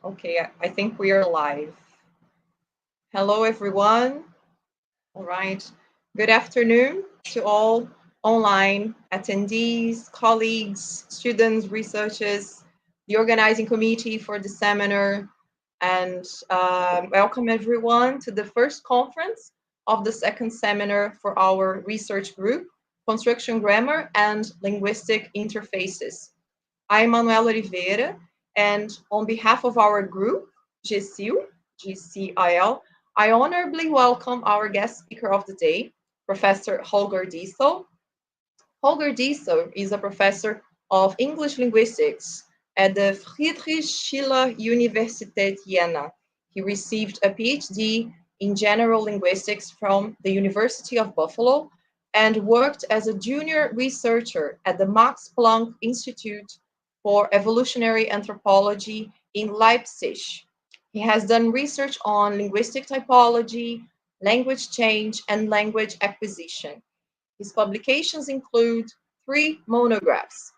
Okay, I think we are live. Hello, everyone. All right. Good afternoon to all online attendees, colleagues, students, researchers, the organizing committee for the seminar, and welcome everyone to the first conference of the second seminar for our research group, Construction Grammar and Linguistic Interfaces. I'm Manuela Oliveira, and on behalf of our group, Diessel, GCIL, I honorably welcome our guest speaker of the day, Professor Holger Diessel. Holger Diessel is a professor of English linguistics at the Friedrich-Schiller-Universität Jena. He received a PhD in general linguistics from the University of Buffalo and worked as a junior researcher at the Max Planck Institute for Evolutionary Anthropology in Leipzig. He has done research on linguistic typology, language change, and language acquisition. His publications include 3 monographs: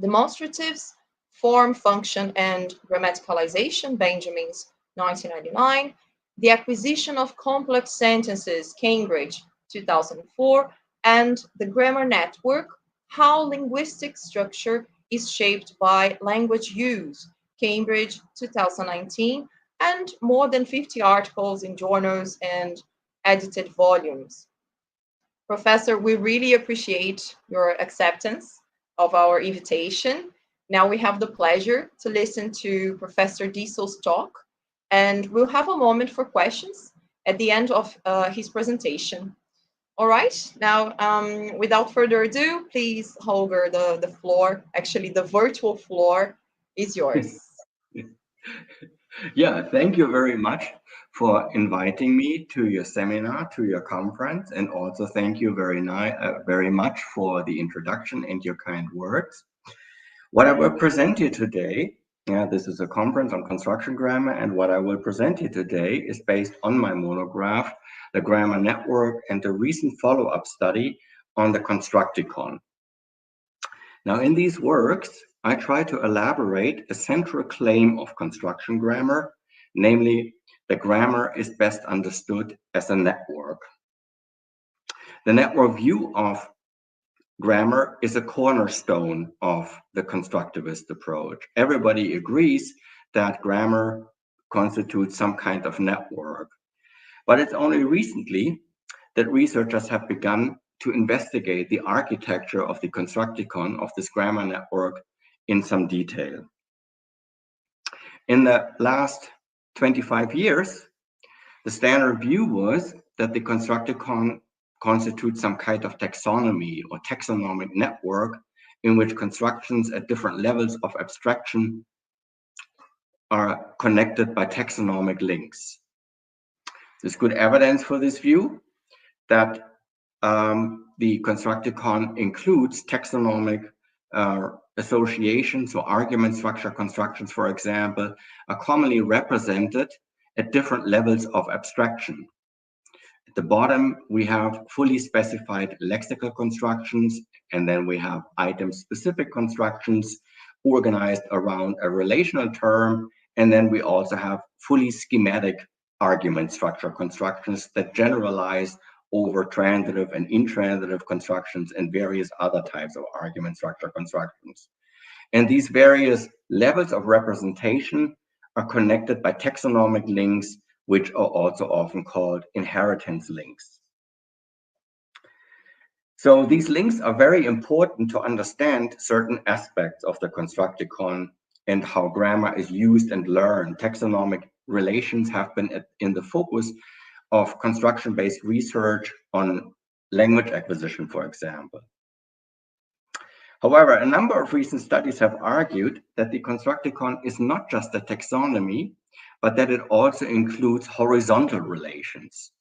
Demonstratives, Form, Function, and Grammaticalization, Benjamin's 1999, The Acquisition of Complex Sentences, Cambridge, 2004, and The Grammar Network, How Linguistic Structure is Shaped by Language Use, Cambridge, 2019, and more than 50 articles in journals and edited volumes. Professor, we really appreciate your acceptance of our invitation. Now we have the pleasure to listen to Professor Diesel's talk, and we'll have a moment for questions at the end of his presentation. All right, now without further ado, please, Holger, the floor, actually the virtual floor is yours. Yeah, thank you very much for inviting me to your seminar, to your conference, and also thank you very much for the introduction and your kind words. What I will present you today, this is a conference on construction grammar, and what I will present you today is based on my monograph, The Grammar Network, and the recent follow-up study on the Constructicon. Now, in these works, I try to elaborate a central claim of construction grammar, namely, the grammar is best understood as a network. The network view of grammar is a cornerstone of the constructivist approach. Everybody agrees that grammar constitutes some kind of network, but it's only recently that researchers have begun to investigate the architecture of the Constructicon, of this grammar network, in some detail. In the last 25 years, the standard view was that the Constructicon constitutes some kind of taxonomy or taxonomic network in which constructions at different levels of abstraction are connected by taxonomic links. There's good evidence for this view that the Constructicon includes taxonomic associations or argument structure constructions, for example, are commonly represented at different levels of abstraction. At the bottom, we have fully specified lexical constructions, and then we have item-specific constructions organized around a relational term, and then we also have fully schematic argument structure constructions that generalize over transitive and intransitive constructions and various other types of argument structure constructions. And these various levels of representation are connected by taxonomic links, which are also often called inheritance links. So these links are very important to understand certain aspects of the Constructicon and how grammar is used and learned. Taxonomic relations have been in the focus of construction-based research on language acquisition, for example. However, a number of recent studies have argued that the Constructicon is not just a taxonomy, but that it also includes horizontal relations.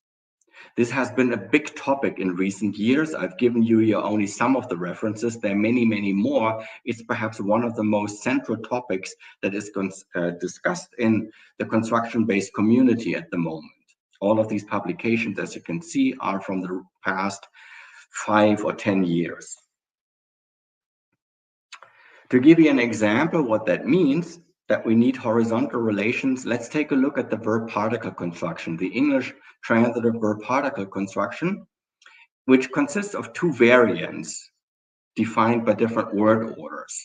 This has been a big topic in recent years. I've given you here only some of the references. There are many, many more. It's perhaps one of the most central topics that is discussed in the construction-based community at the moment. All of these publications, as you can see, are from the past 5 or 10 years. To give you an example what that means, that we need horizontal relations, let's take a look at the verb-particle construction, the English transitive verb-particle construction, which consists of two variants defined by different word orders.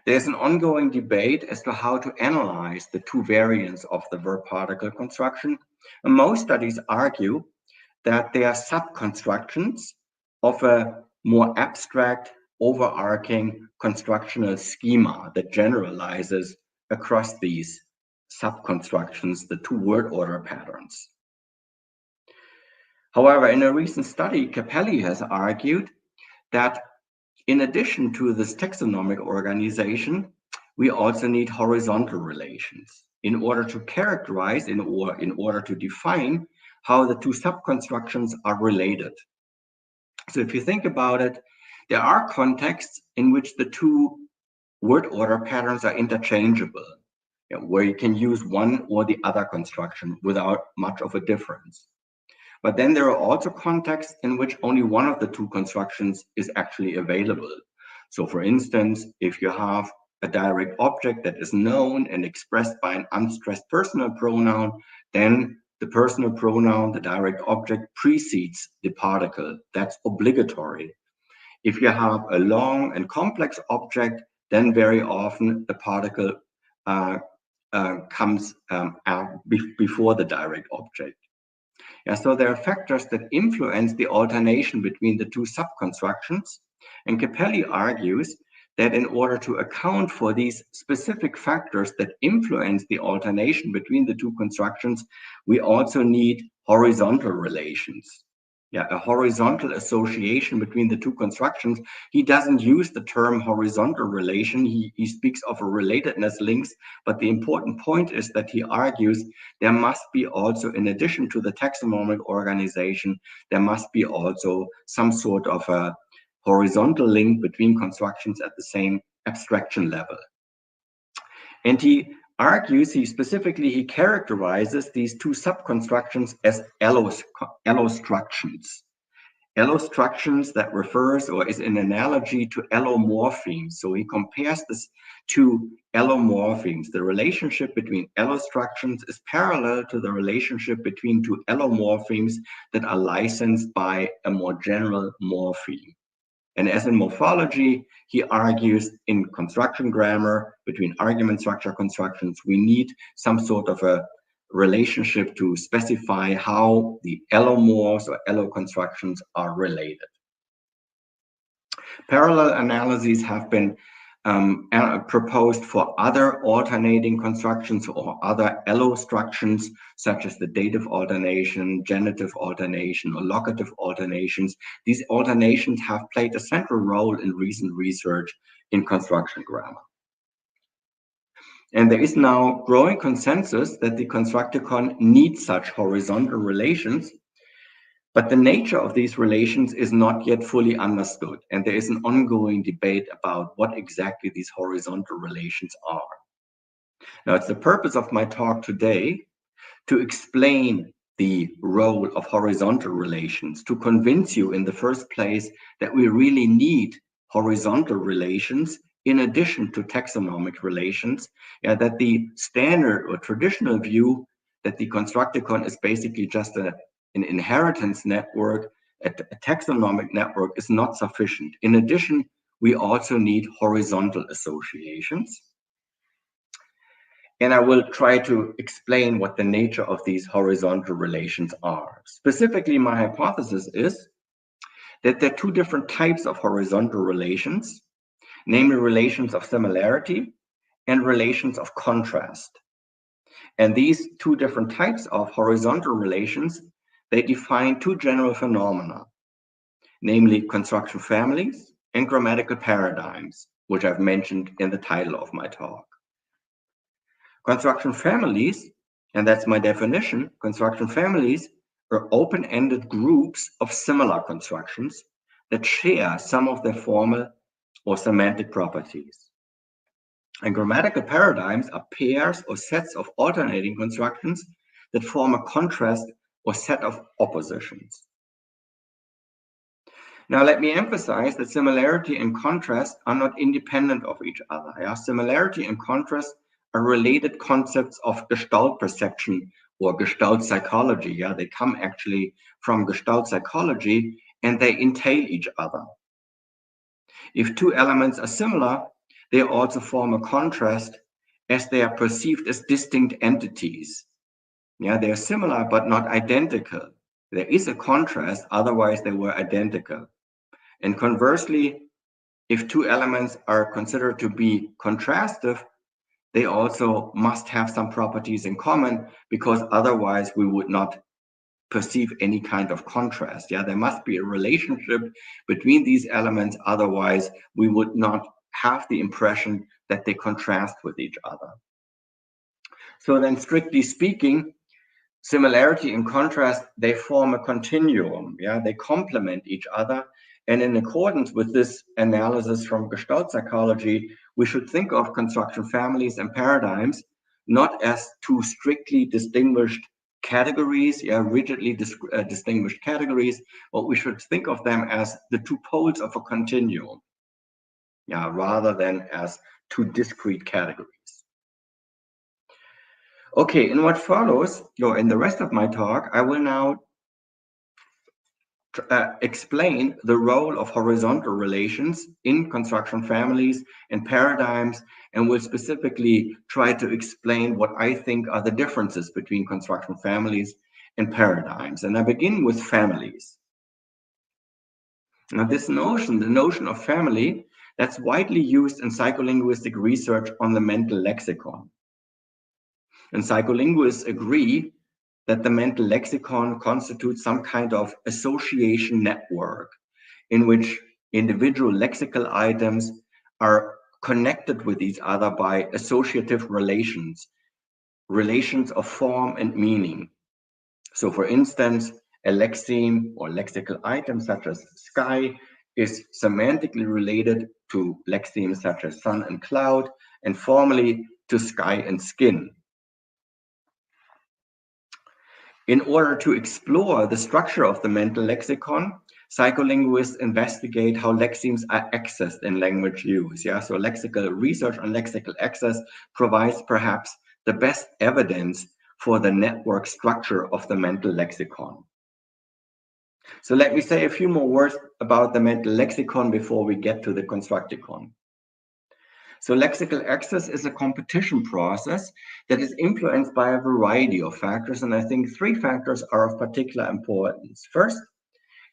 There's an ongoing debate as to how to analyze the two variants of the verb-particle construction. And most studies argue that they are sub-constructions of a more abstract, overarching constructional schema that generalizes across these sub-constructions, the two word order patterns. However, in a recent study, Capelli has argued that in addition to this taxonomic organization, we also need horizontal relations in order to characterize, in order to define how the two sub-constructions are related. So if you think about it, there are contexts in which the two word order patterns are interchangeable, where you can use one or the other construction without much of a difference. But then there are also contexts in which only one of the two constructions is actually available. So for instance, if you have a direct object that is known and expressed by an unstressed personal pronoun, then the personal pronoun, the direct object, precedes the particle. That's obligatory. If you have a long and complex object, then very often the particle comes out before the direct object. So there are factors that influence the alternation between the two sub-constructions, and Capelli argues that in order to account for these specific factors that influence the alternation between the two constructions, we also need horizontal relations. A horizontal association between the two constructions. He doesn't use the term horizontal relation. He speaks of a relatedness links, but the important point is that he argues there must be also, in addition to the taxonomic organization, there must be also some sort of a horizontal link between constructions at the same abstraction level. And he argues, he characterizes these two sub-constructions as allostructions. Allostructions that refers or is an analogy to allomorphemes. So he compares this to allomorphemes. The relationship between allostructions is parallel to the relationship between two allomorphemes that are licensed by a more general morpheme. And as in morphology, he argues in construction grammar, between argument structure constructions, we need some sort of a relationship to specify how the allomorphs or alloconstructions are related. Parallel analyses have been proposed for other alternating constructions or other allostructions, such as the dative alternation, genitive alternation, or locative alternations. These alternations have played a central role in recent research in construction grammar. And there is now growing consensus that the Constructicon needs such horizontal relations, but the nature of these relations is not yet fully understood, and there is an ongoing debate about what exactly these horizontal relations are. Now, it's the purpose of my talk today to explain the role of horizontal relations, to convince you in the first place that we really need horizontal relations in addition to taxonomic relations, that the standard or traditional view that the Constructicon is basically just an inheritance network, a taxonomic network, is not sufficient. In addition, we also need horizontal associations. And I will try to explain what the nature of these horizontal relations are. Specifically, my hypothesis is that there are two different types of horizontal relations, namely relations of similarity and relations of contrast. And these two different types of horizontal relations, they define two general phenomena, namely construction families and grammatical paradigms, which I've mentioned in the title of my talk. Construction families, and that's my definition, construction families are open-ended groups of similar constructions that share some of their formal or semantic properties. And grammatical paradigms are pairs or sets of alternating constructions that form a contrast or set of oppositions. Now, let me emphasize that similarity and contrast are not independent of each other. Yeah? Similarity and contrast are related concepts of Gestalt perception or Gestalt psychology. Yeah? They come actually from Gestalt psychology and they entail each other. If two elements are similar, they also form a contrast as they are perceived as distinct entities. Yeah, they are similar but not identical. There is a contrast, otherwise they were identical. And conversely, if two elements are considered to be contrastive, they also must have some properties in common, because otherwise we would not perceive any kind of contrast. Yeah, there must be a relationship between these elements, otherwise we would not have the impression that they contrast with each other. So then, strictly speaking, similarity and contrast, they form a continuum. Yeah, they complement each other. And in accordance with this analysis from Gestalt psychology, we should think of construction families and paradigms not as two strictly distinguished categories, rigidly distinguished categories, but we should think of them as the two poles of a continuum, rather than as two discrete categories. Okay, in what follows, or in the rest of my talk, I will now explain the role of horizontal relations in construction families and paradigms, and will specifically try to explain what I think are the differences between construction families and paradigms. And I begin with families. Now, this notion, the notion of family, that's widely used in psycholinguistic research on the mental lexicon. And psycholinguists agree that the mental lexicon constitutes some kind of association network in which individual lexical items are connected with each other by associative relations, relations of form and meaning. So, for instance, a lexeme or lexical item such as sky is semantically related to lexemes such as sun and cloud, and formally to sky and skin. In order to explore the structure of the mental lexicon, psycholinguists investigate how lexemes are accessed in language use. So lexical research on lexical access provides perhaps the best evidence for the network structure of the mental lexicon. So let me say a few more words about the mental lexicon before we get to the constructicon. So lexical access is a competition process that is influenced by a variety of factors, and I think three factors are of particular importance. First,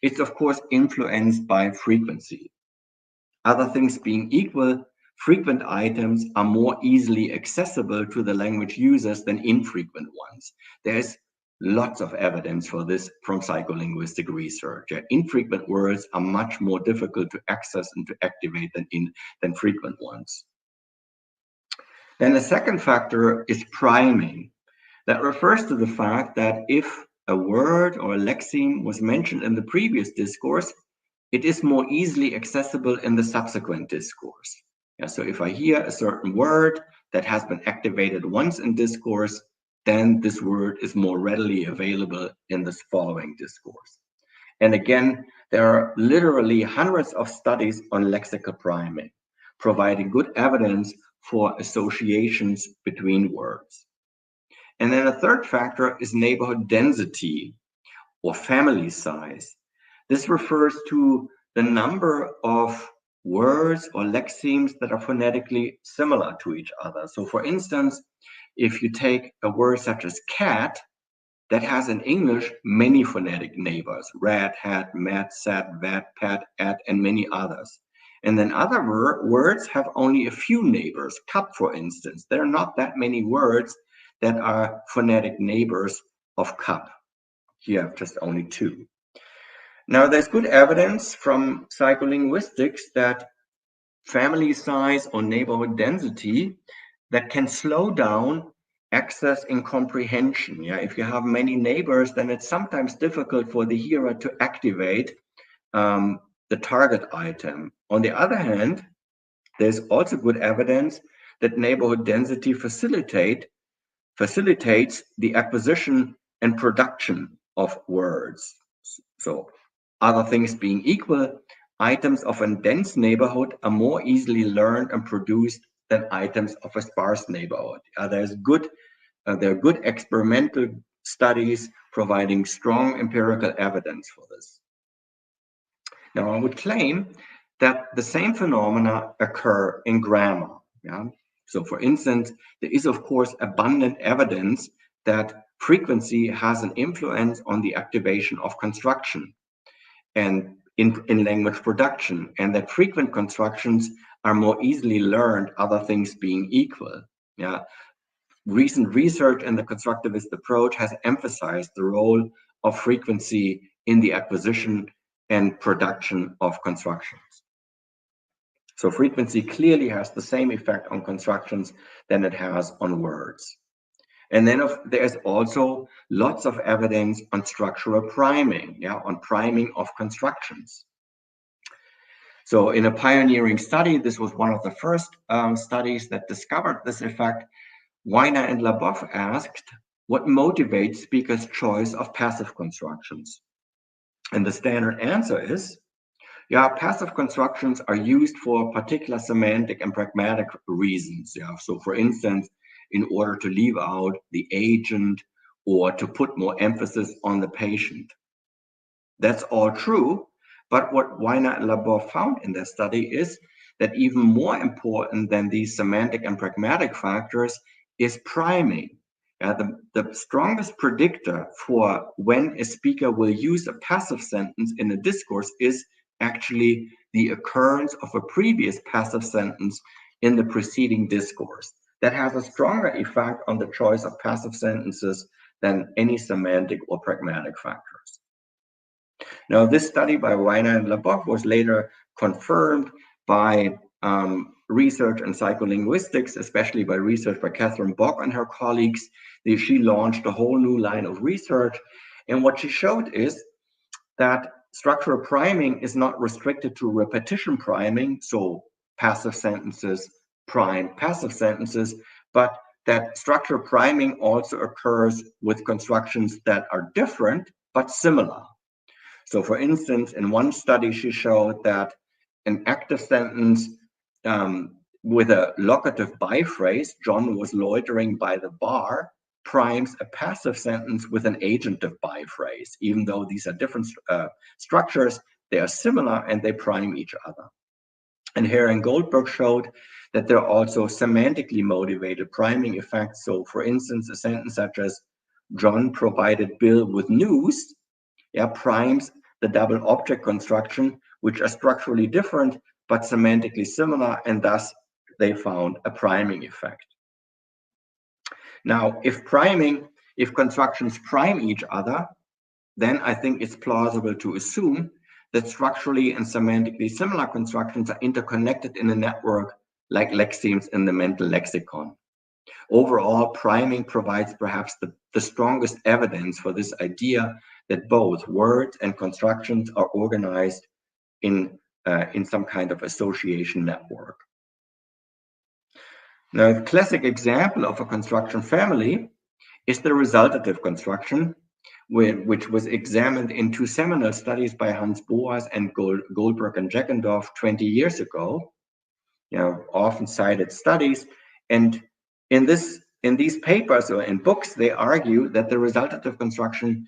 it's of course influenced by frequency. Other things being equal, frequent items are more easily accessible to the language users than infrequent ones. There's lots of evidence for this from psycholinguistic research. Infrequent words are much more difficult to access and to activate than frequent ones. Then the second factor is priming. That refers to the fact that if a word or a lexeme was mentioned in the previous discourse, it is more easily accessible in the subsequent discourse. So if I hear a certain word that has been activated once in discourse, then this word is more readily available in this following discourse. And again, there are literally hundreds of studies on lexical priming, providing good evidence for associations between words. And then a third factor is neighborhood density or family size. This refers to the number of words or lexemes that are phonetically similar to each other. So for instance, if you take a word such as cat, that has in English many phonetic neighbors: rat, hat, mat, sat, vat, pat, at, and many others. And then other words have only a few neighbors. Cup, for instance, there are not that many words that are phonetic neighbors of cup. Here I have just only two. Now, there's good evidence from psycholinguistics that family size or neighborhood density that can slow down access and comprehension. If you have many neighbors, then it's sometimes difficult for the hearer to activate the target item. On the other hand, there's also good evidence that neighborhood density facilitates the acquisition and production of words. So Other things being equal, items of a dense neighborhood are more easily learned and produced than items of a sparse neighborhood. There are good experimental studies providing strong empirical evidence for this. Now, I would claim that the same phenomena occur in grammar. Yeah? So, for instance, there is, of course, abundant evidence that frequency has an influence on the activation of construction and in language production, and that frequent constructions are more easily learned, other things being equal. Yeah. Recent research in the constructivist approach has emphasized the role of frequency in the acquisition and production of constructions. So frequency clearly has the same effect on constructions than it has on words. And then there's also lots of evidence on structural priming, yeah, on priming of constructions. So in a pioneering study, this was one of the first studies that discovered this effect. Weiner and Labov asked, what motivates speakers' choice of passive constructions? And the standard answer is, yeah, passive constructions are used for particular semantic and pragmatic reasons. Yeah. So for instance, in order to leave out the agent or to put more emphasis on the patient. That's all true, but what Weiner and Labov found in their study is that even more important than these semantic and pragmatic factors is priming. The strongest predictor for when a speaker will use a passive sentence in a discourse is actually the occurrence of a previous passive sentence in the preceding discourse. That has a stronger effect on the choice of passive sentences than any semantic or pragmatic factors. Now, this study by Weiner and Labov was later confirmed by research in psycholinguistics, especially by research by Catherine Bock and her colleagues. She launched a whole new line of research. And what she showed is that structural priming is not restricted to repetition priming, so passive sentences prime passive sentences, but that structural priming also occurs with constructions that are different but similar. So for instance, in one study, she showed that an active sentence with a locative biphrase, John was loitering by the bar, primes a passive sentence with an agentive biphrase. Even though these are different structures, they are similar and they prime each other. And Hare and Goldberg showed that there are also semantically motivated priming effects. So for instance, a sentence such as, John provided Bill with news, primes the double object construction, which are structurally different, but semantically similar, and thus they found a priming effect. Now, if constructions prime each other, then I think it's plausible to assume that structurally and semantically similar constructions are interconnected in a network like lexemes in the mental lexicon. Overall, priming provides perhaps the strongest evidence for this idea that both words and constructions are organized in some kind of association network. Now, a classic example of a construction family is the resultative construction, which was examined in two seminal studies by Hans Boas and Goldberg and Jackendorf 20 years ago. Often cited studies, and in these papers or in books, they argue that the resultative construction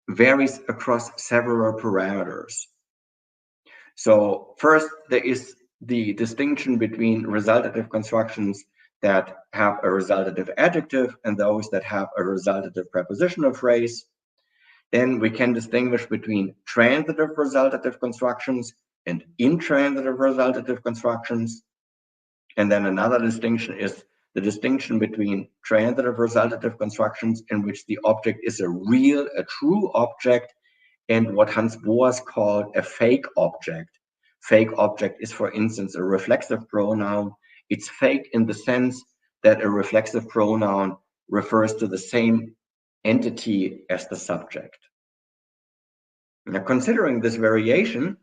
varies across several parameters. So first, there is the distinction between resultative constructions that have a resultative adjective and those that have a resultative prepositional phrase. Then we can distinguish between transitive resultative constructions and intransitive resultative constructions. And then another distinction is the distinction between transitive resultative constructions in which the object is a true object, and what Hans Boas called a fake object. Fake object is, for instance, a reflexive pronoun. It's fake in the sense that a reflexive pronoun refers to the same entity as the subject. Now, considering this variation,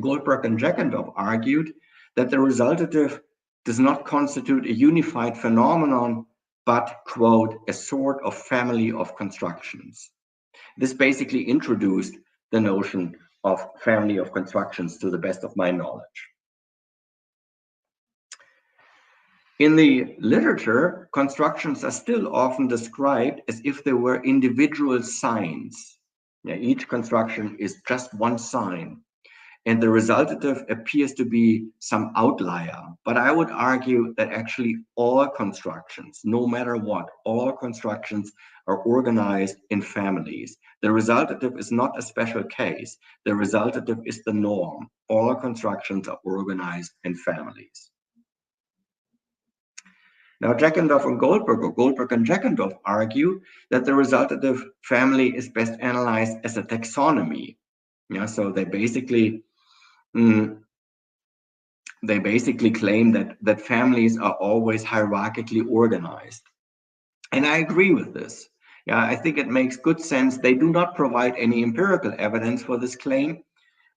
Goldberg and Jackendorf argued that the resultative does not constitute a unified phenomenon, but, quote, a sort of family of constructions. This basically introduced the notion of family of constructions to the best of my knowledge. In the literature, constructions are still often described as if they were individual signs. Yeah, each construction is just one sign, and the resultative appears to be some outlier. But I would argue that actually all constructions, no matter what, all constructions are organized in families. The resultative is not a special case. The resultative is the norm. All constructions are organized in families. Now, Jackendorf and Goldberg, or Goldberg and Jackendorf, argue that the resultative family is best analyzed as a taxonomy. Yeah, so they basically claim that families are always hierarchically organized. And I agree with this. Yeah, I think it makes good sense. They do not provide any empirical evidence for this claim,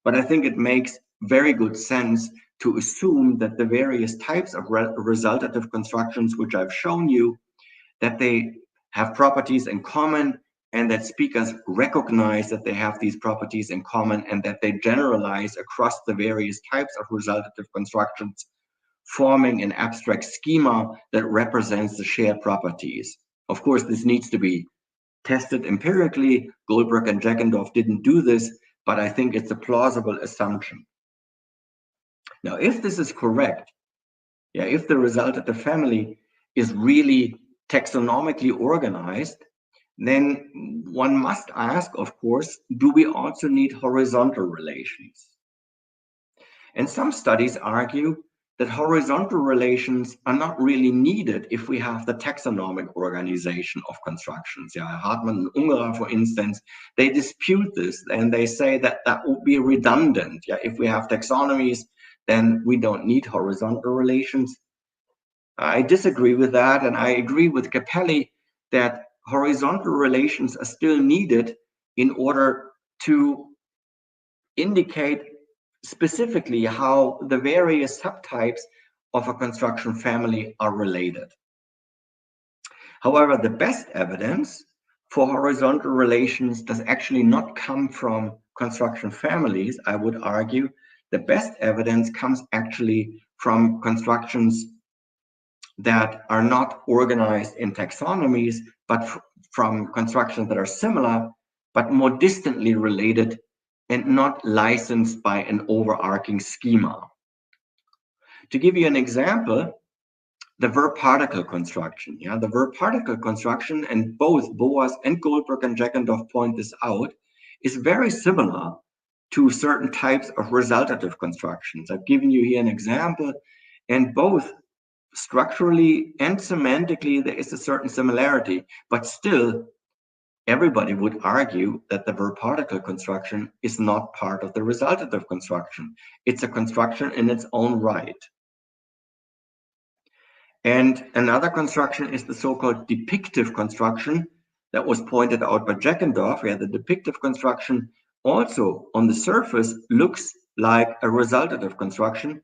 but I think it makes very good sense to assume that the various types of resultative constructions, which I've shown you, that they have properties in common, and that speakers recognize that they have these properties in common, and that they generalize across the various types of resultative constructions, forming an abstract schema that represents the shared properties. Of course, this needs to be tested empirically. Goldberg and Jackendorf didn't do this, but I think it's a plausible assumption. Now, if this is correct, yeah, if the resultative family is really taxonomically organized, then one must ask, of course, do we also need horizontal relations? And some studies argue that horizontal relations are not really needed if we have the taxonomic organization of constructions. Yeah, Hartmann and Ungerer, for instance, they dispute this, and they say that that would be redundant. Yeah, if we have taxonomies, then we don't need horizontal relations. I disagree with that, and I agree with Capelli that horizontal relations are still needed in order to indicate specifically how the various subtypes of a construction family are related. However, the best evidence for horizontal relations does actually not come from construction families, I would argue. The best evidence comes actually from constructions that are not organized in taxonomies, but from constructions that are similar, but more distantly related and not licensed by an overarching schema. To give you an example, the verb-particle construction. Yeah, the verb-particle construction, and both Boas and Goldberg and Jackendorf point this out, is very similar to certain types of resultative constructions. I've given you here an example, and both structurally and semantically there is a certain similarity, but still everybody would argue that the verb-particle construction is not part of the resultative construction. It's a construction in its own right. And another construction is the so-called depictive construction that was pointed out by Jackendorf, where the depictive construction also on the surface looks like a resultative construction.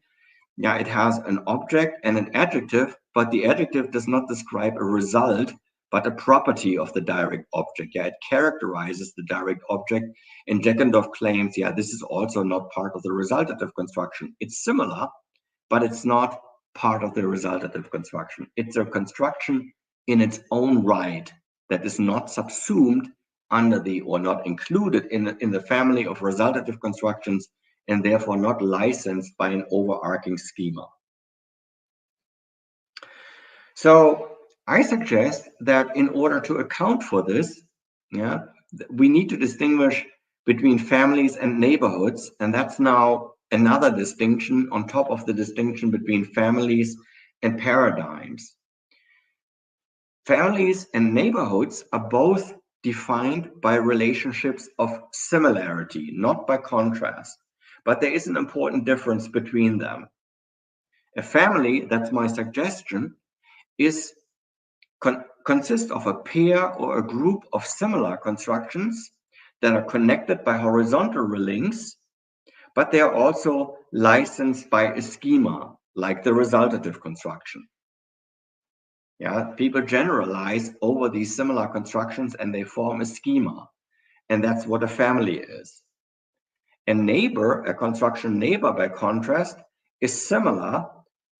Yeah, it has an object and an adjective, but the adjective does not describe a result, but a property of the direct object. Yeah, it characterizes the direct object. And Jackendorf claims, yeah, this is also not part of the resultative construction. It's similar, but it's not part of the resultative construction. It's a construction in its own right that is not subsumed under the, or not included in the family of resultative constructions, and therefore not licensed by an overarching schema. So I suggest that in order to account for this, yeah, we need to distinguish between families and neighborhoods, and that's now another distinction on top of the distinction between families and paradigms. Families and neighborhoods are both defined by relationships of similarity, not by contrast, but there is an important difference between them. A family, that's my suggestion, consists of a pair or a group of similar constructions that are connected by horizontal links, but they are also licensed by a schema, like the resultative construction. Yeah, people generalize over these similar constructions and they form a schema, and that's what a family is. A neighbor, a construction neighbor by contrast, is similar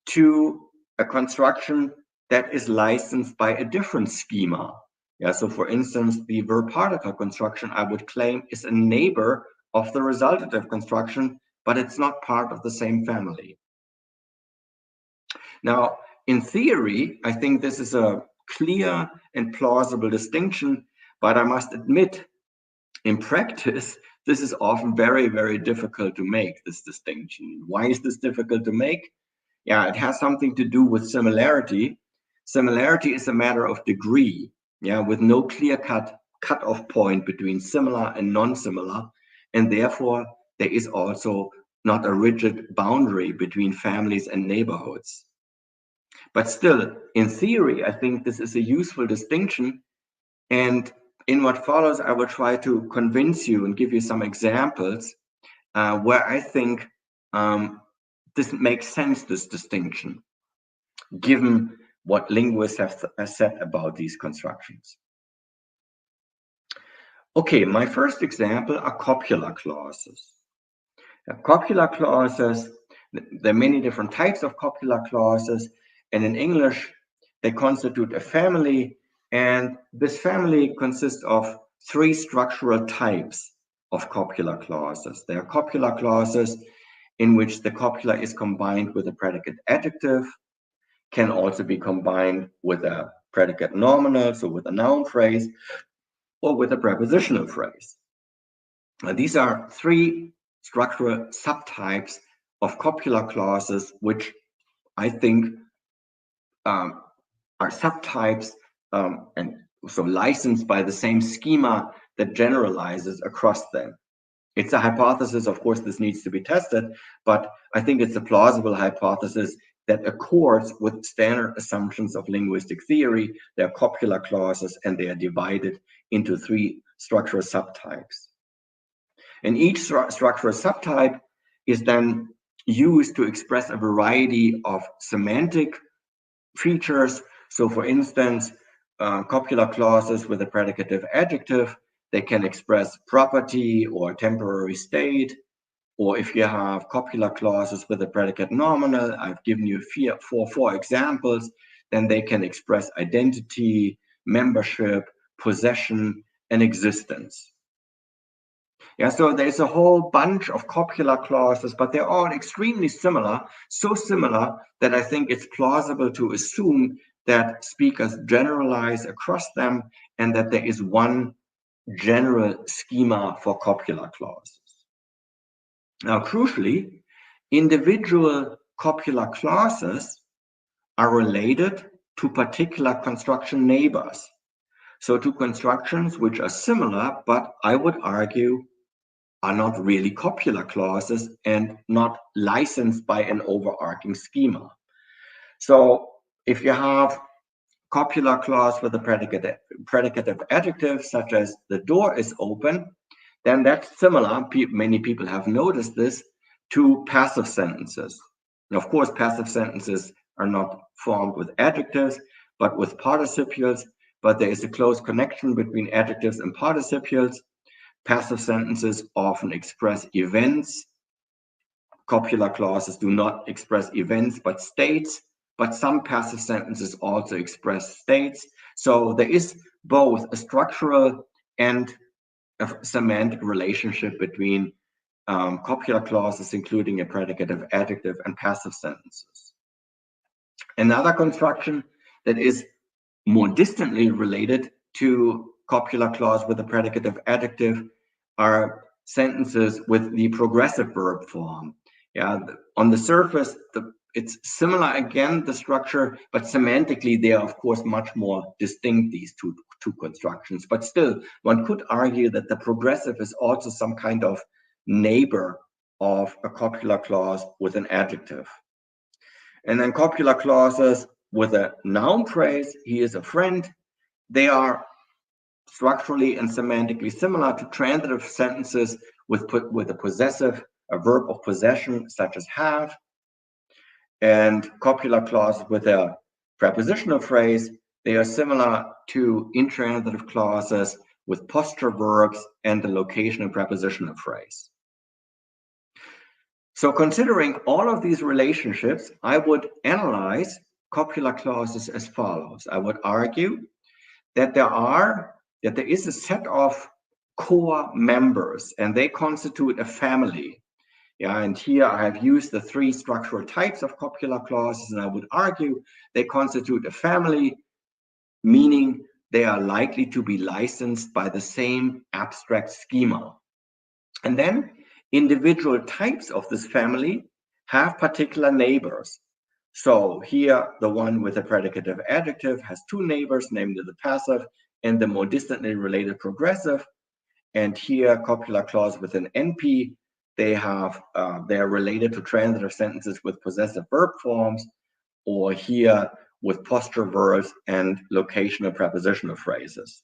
to a construction that is licensed by a different schema. Yeah, so for instance, the verb particle construction, I would claim, is a neighbor of the resultative construction, but it's not part of the same family. Now, in theory, I think this is a clear and plausible distinction, but I must admit, in practice, this is often very, very difficult to make, this distinction. Why is this difficult to make? Yeah, it has something to do with similarity. Similarity is a matter of degree, yeah, with no cut-off point between similar and non-similar, and therefore there is also not a rigid boundary between families and neighborhoods. But still, in theory, I think this is a useful distinction, and in what follows, I will try to convince you and give you some examples where I think this makes sense, this distinction, given what linguists have said about these constructions. Okay, my first example are copular clauses. Now, copular clauses, there are many different types of copular clauses, and in English, they constitute a family, and this family consists of 3 structural types of copular clauses. There are copular clauses in which the copula is combined with a predicate adjective, can also be combined with a predicate nominal, so with a noun phrase, or with a prepositional phrase. Now, these are 3 structural subtypes of copular clauses, which I think are subtypes and so licensed by the same schema that generalizes across them. It's a hypothesis, of course, this needs to be tested, but I think it's a plausible hypothesis that accords with standard assumptions of linguistic theory. There are copular clauses and they are divided into 3 structural subtypes. And each structural subtype is then used to express a variety of semantic features. So for instance, copular clauses with a predicative adjective, they can express property or temporary state. Or if you have copular clauses with a predicate nominal, I've given you 4 examples, then they can express identity, membership, possession, and existence. Yeah, so there's a whole bunch of copular clauses, but they're all extremely similar, so similar that I think it's plausible to assume that speakers generalize across them and that there is one general schema for copular clauses. Now, crucially, individual copular clauses are related to particular construction neighbors. So to constructions which are similar, but I would argue are not really copular clauses and not licensed by an overarching schema. So if you have copular clause with a predicative adjective, such as the door is open, then that's similar, many people have noticed this, to passive sentences. And of course, passive sentences are not formed with adjectives, but with participles, but there is a close connection between adjectives and participles. Passive sentences often express events. Copular clauses do not express events, but states, but some passive sentences also express states. So there is both a structural and a semantic relationship between copular clauses, including a predicative adjective, and passive sentences. Another construction that is more distantly related to copular clause with a predicative adjective are sentences with the progressive verb form. Yeah, on the surface, it's similar again, the structure, but semantically they are of course much more distinct, these two constructions. But still, one could argue that the progressive is also some kind of neighbor of a copular clause with an adjective. And then copular clauses with a noun phrase, he is a friend, they are structurally and semantically similar to transitive sentences with a possessive, a verb of possession, such as have. And copular clauses with a prepositional phrase, they are similar to intransitive clauses with posture verbs and the location and prepositional phrase. So considering all of these relationships, I would analyze copular clauses as follows. I would argue that there is a set of core members, and they constitute a family. Yeah, and here I have used the three structural types of copular clauses, and I would argue they constitute a family, meaning they are likely to be licensed by the same abstract schema. And then individual types of this family have particular neighbors. So here, the one with the predicative adjective has two neighbors, namely the passive and the more distantly related progressive. And here, copular clause with an NP, they are related to transitive sentences with possessive verb forms, or here with posture verbs and locational prepositional phrases.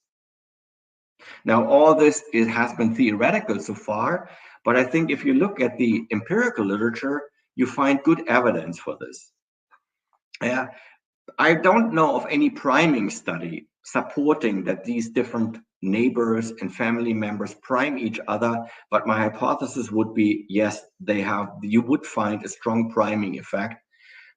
Now, all this has been theoretical so far, but I think if you look at the empirical literature, you find good evidence for this. I don't know of any priming study supporting that these different neighbors and family members prime each other, but my hypothesis would be, yes, you would find a strong priming effect.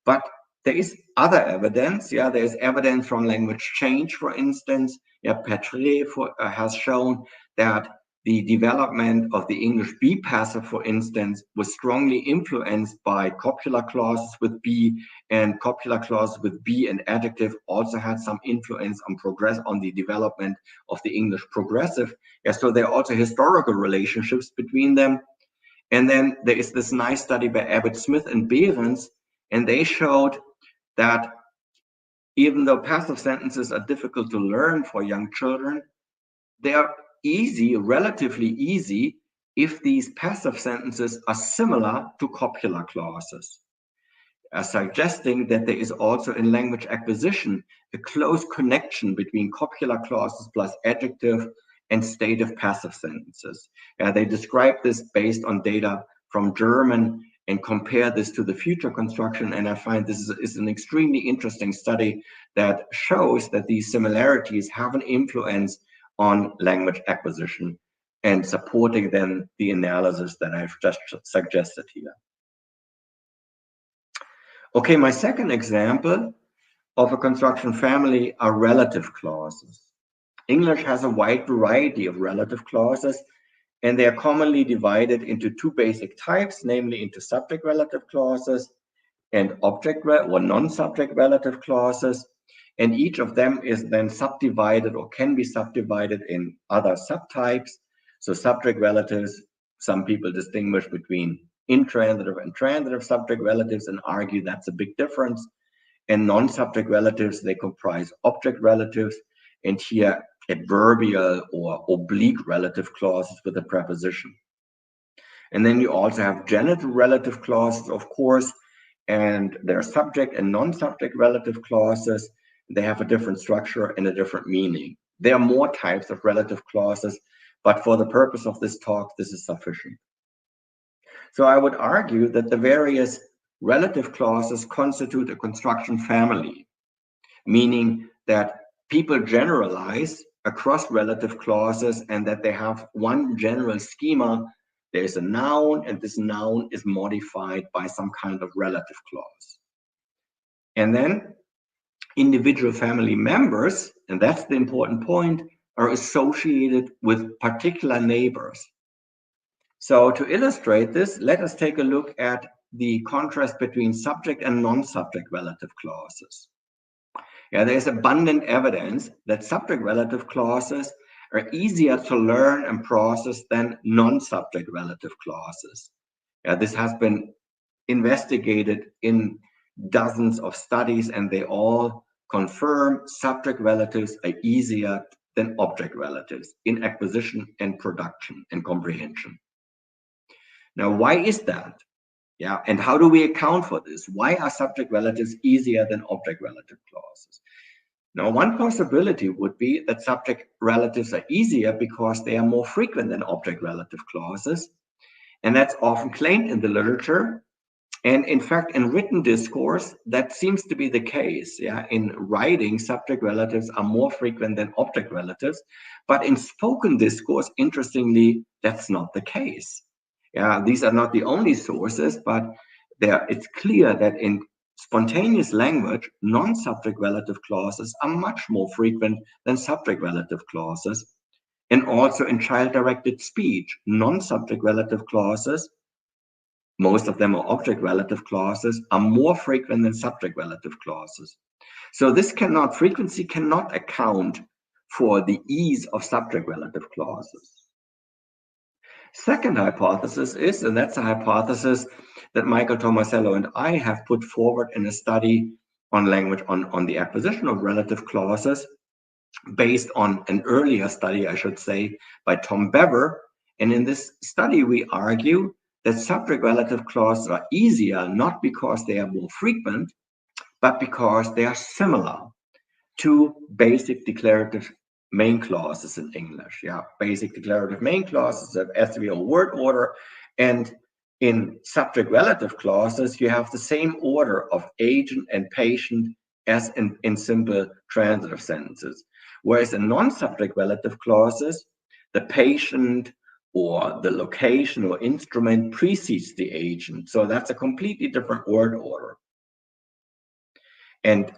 But there is other evidence. Yeah, there is evidence from language change, for instance. Yeah, Petre has shown that the development of the English be passive, for instance, was strongly influenced by copular clauses with be, and copular clauses with be and adjective also had some influence on the development of the English progressive. Yeah, so there are also historical relationships between them. And then there is this nice study by Abbott Smith and Behrens, and they showed that even though passive sentences are difficult to learn for young children, they are easy, relatively easy, if these passive sentences are similar to copular clauses, suggesting that there is also in language acquisition a close connection between copular clauses plus adjective and stative passive sentences. They describe this based on data from German and compare this to the future construction. And I find this is an extremely interesting study that shows that these similarities have an influence on language acquisition and supporting then the analysis that I've just suggested here. Okay, my second example of a construction family are relative clauses. English has a wide variety of relative clauses, and they are commonly divided into two basic types, namely into subject relative clauses and object or non-subject relative clauses. And each of them is then subdivided or can be subdivided in other subtypes. So subject relatives, some people distinguish between intransitive and transitive subject relatives and argue that's a big difference. And non-subject relatives, they comprise object relatives, and here adverbial or oblique relative clauses with a preposition. And then you also have genitive relative clauses, of course, and there are subject and non-subject relative clauses. They have a different structure and a different meaning. There are more types of relative clauses, but for the purpose of this talk, this is sufficient. So I would argue that the various relative clauses constitute a construction family, meaning that people generalize across relative clauses and that they have one general schema. There's a noun, and this noun is modified by some kind of relative clause. And then individual family members, and that's the important point, are associated with particular neighbors. So to illustrate this, let us take a look at the contrast between subject and non-subject relative clauses. Yeah, there's abundant evidence that subject relative clauses are easier to learn and process than non-subject relative clauses. Yeah, this has been investigated in dozens of studies, and they all confirm subject relatives are easier than object relatives in acquisition and production and comprehension. Now, why is that? Yeah, and how do we account for this? Why are subject relatives easier than object relative clauses? Now, one possibility would be that subject relatives are easier because they are more frequent than object relative clauses, and that's often claimed in the literature. And in fact, in written discourse, that seems to be the case. Yeah, in writing, subject relatives are more frequent than object relatives, but in spoken discourse, interestingly, that's not the case. Yeah, these are not the only sources, but it's clear that in spontaneous language, non-subject relative clauses are much more frequent than subject relative clauses. And also in child-directed speech, non-subject relative clauses, most of them are object relative clauses, are more frequent than subject relative clauses. So this frequency cannot account for the ease of subject relative clauses. Second hypothesis is, and that's a hypothesis that Michael Tomasello and I have put forward in a study on language, on the acquisition of relative clauses, based on an earlier study, I should say, by Tom Bever. And in this study, we argue that subject relative clauses are easier, not because they are more frequent, but because they are similar to basic declarative main clauses in English. Yeah, basic declarative main clauses have SVO word order, and in subject relative clauses, you have the same order of agent and patient as in simple transitive sentences. Whereas in non-subject relative clauses, the patient or the location or instrument precedes the agent. So that's a completely different word order. And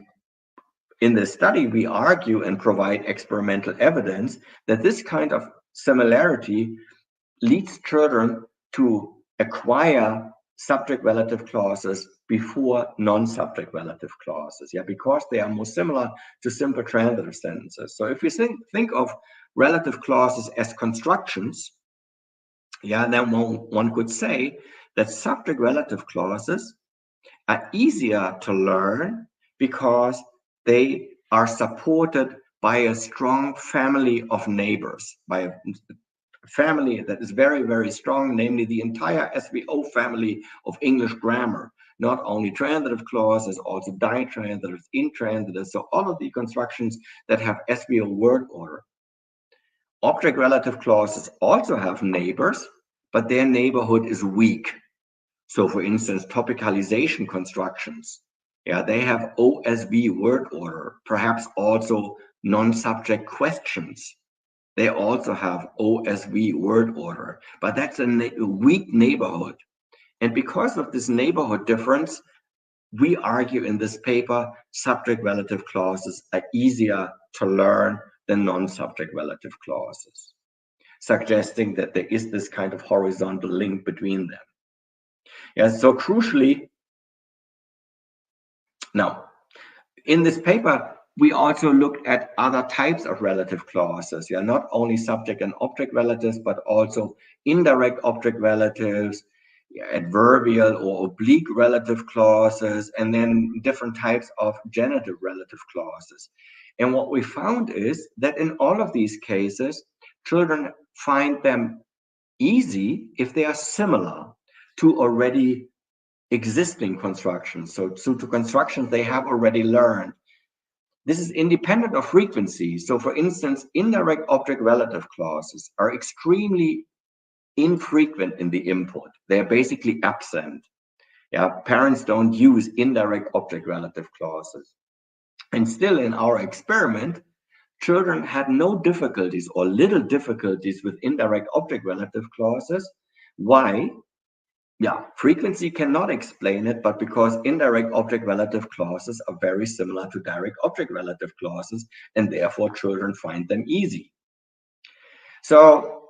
in this study, we argue and provide experimental evidence that this kind of similarity leads children to acquire subject relative clauses before non-subject relative clauses, yeah, because they are more similar to simple transitive sentences. So if we think of relative clauses as constructions, yeah, then one could say that subject relative clauses are easier to learn because they are supported by a strong family of neighbors, by a family that is very, very strong, namely the entire SVO family of English grammar, not only transitive clauses, also ditransitives, intransitives, so all of the constructions that have SVO word order. Object relative clauses also have neighbors, but their neighborhood is weak. So for instance, topicalization constructions, yeah, they have OSV word order, perhaps also non-subject questions. They also have OSV word order, but that's a weak neighborhood. And because of this neighborhood difference, we argue in this paper, subject relative clauses are easier to learn than non-subject relative clauses, suggesting that there is this kind of horizontal link between them. Yeah, so crucially, now, in this paper, we also looked at other types of relative clauses. Yeah, not only subject and object relatives, but also indirect object relatives, adverbial or oblique relative clauses, and then different types of genitive relative clauses. And what we found is that in all of these cases, children find them easy if they are similar to already existing constructions, so to constructions they have already learned. This is independent of frequency. So for instance, indirect object relative clauses are extremely infrequent in the input. They're basically absent. Yeah, parents don't use indirect object relative clauses. And still in our experiment, children had no difficulties or little difficulties with indirect object relative clauses. Why? Yeah, frequency cannot explain it, but because indirect object relative clauses are very similar to direct object relative clauses, and therefore children find them easy. So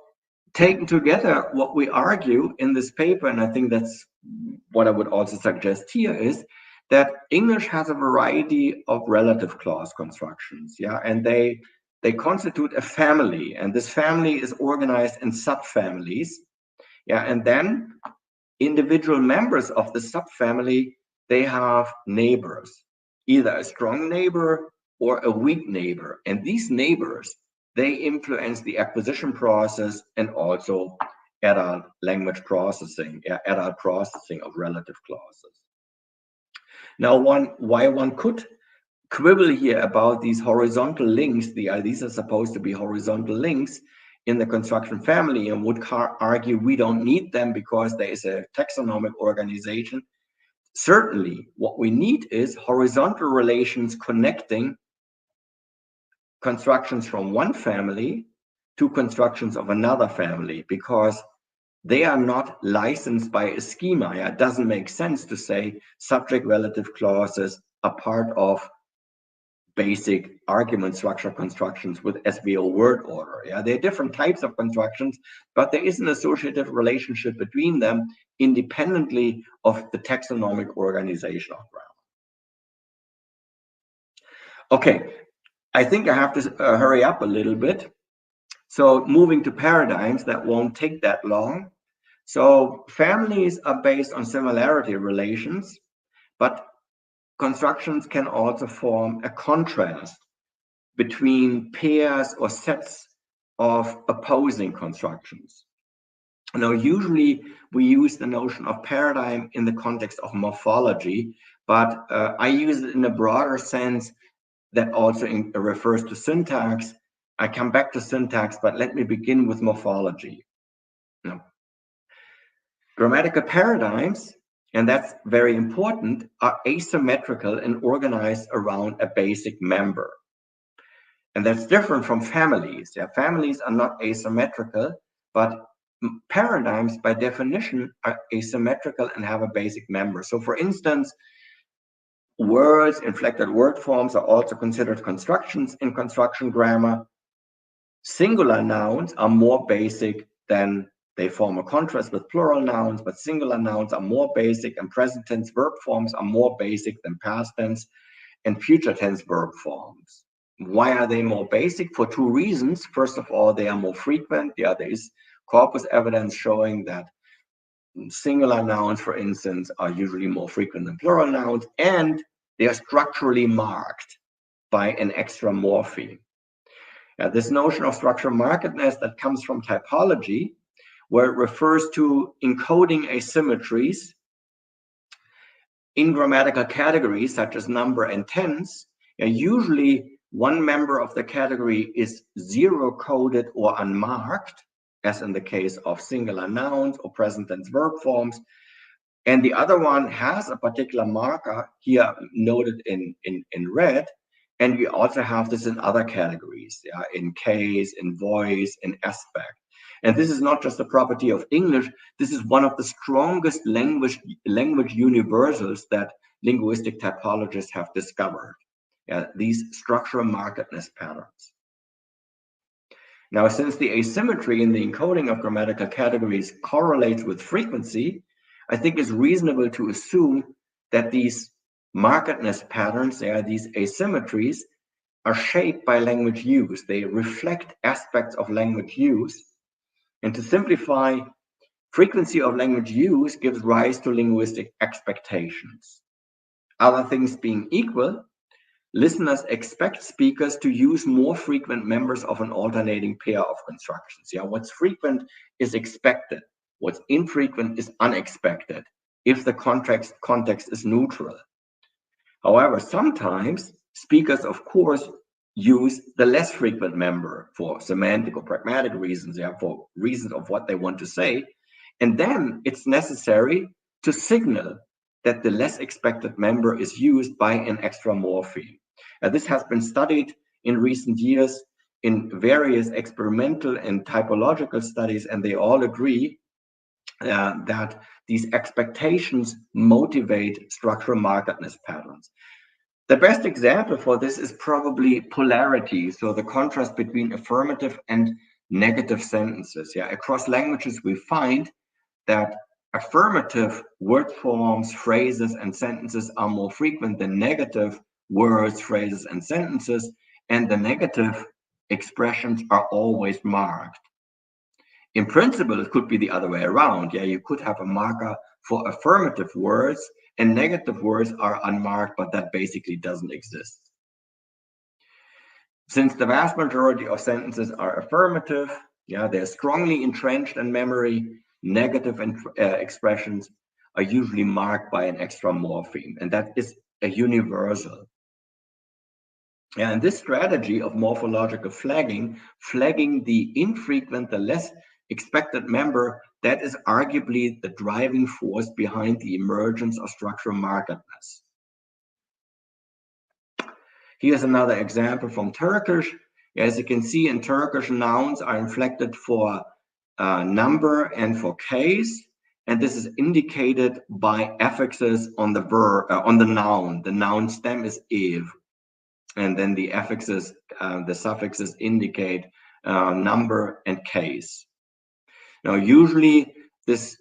taken together, what we argue in this paper, and I think that's what I would also suggest here, is that English has a variety of relative clause constructions, yeah, and they constitute a family, and this family is organized in subfamilies, yeah, and then individual members of the subfamily, they have neighbors, either a strong neighbor or a weak neighbor. And these neighbors, they influence the acquisition process and also adult language processing, adult processing of relative clauses. Now, why one could quibble here about these horizontal links, these are supposed to be horizontal links in the construction family, and would argue we don't need them because there is a taxonomic organization. Certainly, what we need is horizontal relations connecting constructions from one family to constructions of another family, because they are not licensed by a schema. Yeah? It doesn't make sense to say subject-relative clauses are part of basic argument structure constructions with SVO word order. Yeah, there are different types of constructions, but there is an associative relationship between them independently of the taxonomic organization of grammar. Okay, I think I have to hurry up a little bit. So moving to paradigms, that won't take that long. So families are based on similarity relations, but constructions can also form a contrast between pairs or sets of opposing constructions. Now, usually we use the notion of paradigm in the context of morphology, but I use it in a broader sense that also refers to syntax. I come back to syntax, but let me begin with morphology. Now, grammatical paradigms, and that's very important, are asymmetrical and organized around a basic member. And that's different from families. Yeah, families are not asymmetrical, but paradigms by definition are asymmetrical and have a basic member. So for instance, words, inflected word forms are also considered constructions in construction grammar. Singular nouns are more basic than they form a contrast with plural nouns, but singular nouns are more basic, and present tense verb forms are more basic than past tense and future tense verb forms. Why are they more basic? For two reasons. First of all, they are more frequent. The other is corpus evidence showing that singular nouns, for instance, are usually more frequent than plural nouns, and they are structurally marked by an extra morpheme. This notion of structural markedness that comes from typology, where it refers to encoding asymmetries in grammatical categories such as number and tense. Usually one member of the category is zero coded or unmarked, as in the case of singular nouns or present tense verb forms, and the other one has a particular marker here noted in red. And we also have this in other categories, yeah, in case, in voice, in aspect. And this is not just a property of English. This is one of the strongest language universals that linguistic typologists have discovered. Yeah, these structural markedness patterns. Now, since the asymmetry in the encoding of grammatical categories correlates with frequency, I think it's reasonable to assume that these markedness patterns, these asymmetries, are shaped by language use. They reflect aspects of language use. And to simplify, frequency of language use gives rise to linguistic expectations. Other things being equal, listeners expect speakers to use more frequent members of an alternating pair of constructions. Yeah, what's frequent is expected. What's infrequent is unexpected if the context is neutral. However, sometimes speakers, of course, use the less frequent member for semantic or pragmatic reasons, for reasons of what they want to say. And then it's necessary to signal that the less expected member is used by an extra morpheme. This has been studied in recent years in various experimental and typological studies, and they all agree that these expectations motivate structural markedness patterns. The best example for this is probably polarity, so the contrast between affirmative and negative sentences. Yeah, across languages we find that affirmative word forms, phrases, and sentences are more frequent than negative words, phrases, and sentences, and the negative expressions are always marked. In principle, it could be the other way around. Yeah, you could have a marker for affirmative words and negative words are unmarked, but that basically doesn't exist. Since the vast majority of sentences are affirmative, yeah, they're strongly entrenched in memory, negative expressions are usually marked by an extra morpheme, and that is a universal. Yeah, and this strategy of morphological flagging the infrequent, the less expected member, that is arguably the driving force behind the emergence of structural markedness. Here's another example from Turkish. As you can see, in Turkish, nouns are inflected for number and for case, and this is indicated by affixes on the verb, on the noun. The noun stem is if, and then the affixes, the suffixes indicate number and case. Now, usually this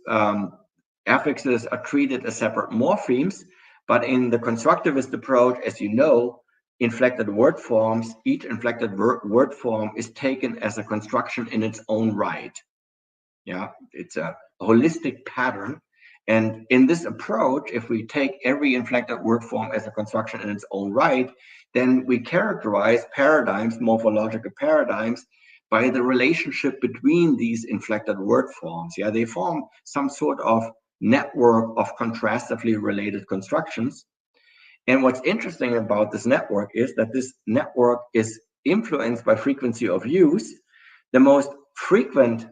affixes are treated as separate morphemes, but in the constructivist approach, as you know, inflected word forms, each inflected word form is taken as a construction in its own right. Yeah, it's a holistic pattern. And in this approach, if we take every inflected word form as a construction in its own right, then we characterize paradigms, morphological paradigms, by the relationship between these inflected word forms. Yeah, they form some sort of network of contrastively related constructions. And what's interesting about this network is that this network is influenced by frequency of use. The most frequent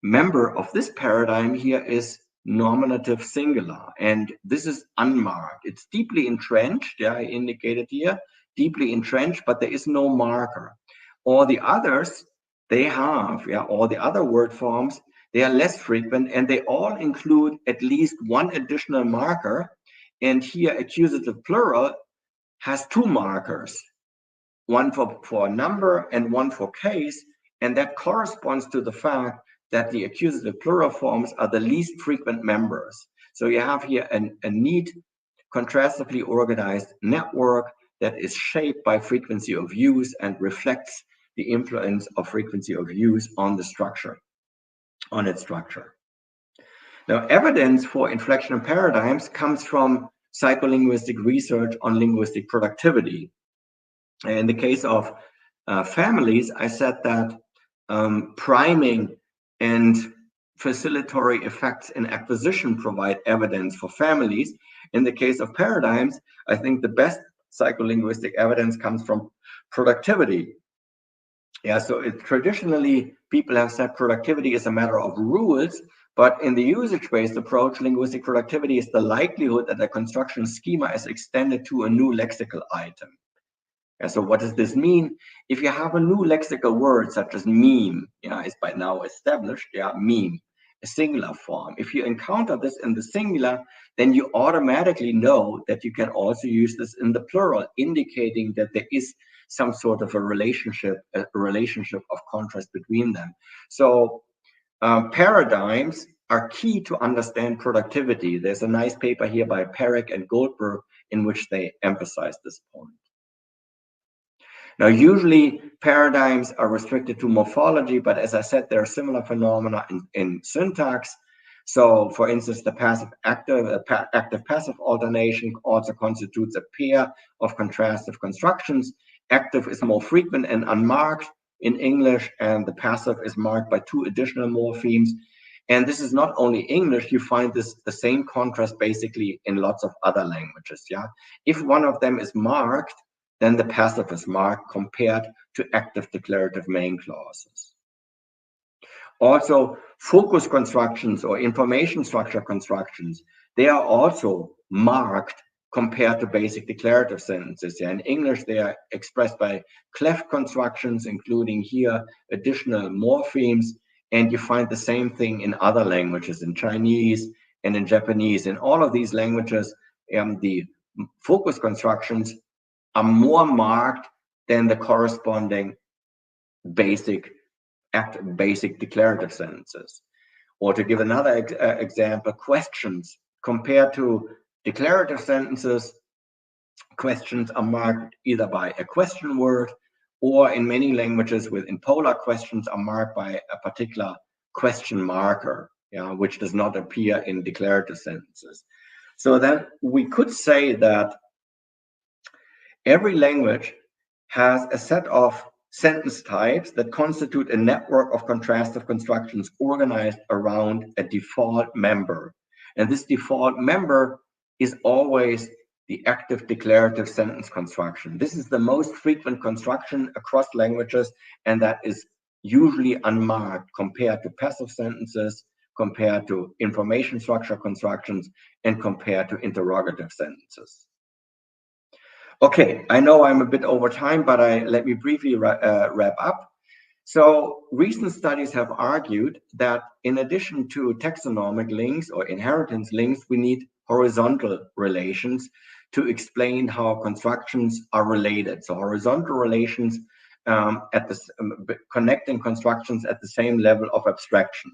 member of this paradigm here is nominative singular, and this is unmarked. It's deeply entrenched, yeah, I indicated here, deeply entrenched, but there is no marker. All the others, they have, yeah, all the other word forms, they are less frequent, and they all include at least one additional marker. And here, accusative plural has two markers, one for number and one for case, and that corresponds to the fact that the accusative plural forms are the least frequent members. So you have here a neat, contrastively organized network that is shaped by frequency of use and reflects the influence of frequency of use on the structure, on its structure. Now, evidence for inflection paradigms comes from psycholinguistic research on linguistic productivity. In the case of families, I said that priming and facilitatory effects in acquisition provide evidence for families. In the case of paradigms, I think the best psycholinguistic evidence comes from productivity. Yeah, so traditionally, people have said productivity is a matter of rules, but in the usage-based approach, linguistic productivity is the likelihood that a construction schema is extended to a new lexical item. Yeah, so what does this mean? If you have a new lexical word, such as meme, yeah, is by now established, yeah, meme, a singular form. If you encounter this in the singular, then you automatically know that you can also use this in the plural, indicating that there is some sort of a relationship of contrast between them. So paradigms are key to understand productivity. There's a nice paper here by Perek and Goldberg in which they emphasize this point. Now, usually paradigms are restricted to morphology, but as I said, there are similar phenomena in syntax. So, for instance, the passive-active alternation also constitutes a pair of contrastive constructions. Active is more frequent and unmarked in English, and the passive is marked by two additional morphemes. And this is not only English, you find the same contrast basically in lots of other languages. Yeah, if one of them is marked, then the passive is marked compared to active declarative main clauses. Also, focus constructions or information structure constructions, they are also marked compared to basic declarative sentences. Yeah, in English, they are expressed by cleft constructions, including here additional morphemes, and you find the same thing in other languages, in Chinese and in Japanese. In all of these languages, the focus constructions are more marked than the corresponding basic declarative sentences. Or to give another example, questions. Compared to declarative sentences, questions are marked either by a question word, or in many languages within polar questions are marked by a particular question marker, yeah, which does not appear in declarative sentences. So then we could say that every language has a set of sentence types that constitute a network of contrastive constructions organized around a default member. And this default member is always the active declarative sentence construction. This is the most frequent construction across languages, and that is usually unmarked compared to passive sentences, compared to information structure constructions, and compared to interrogative sentences. Okay, I know I'm a bit over time, but let me briefly wrap up. So recent studies have argued that in addition to taxonomic links or inheritance links, we need horizontal relations to explain how constructions are related. So horizontal relations connecting constructions at the same level of abstraction.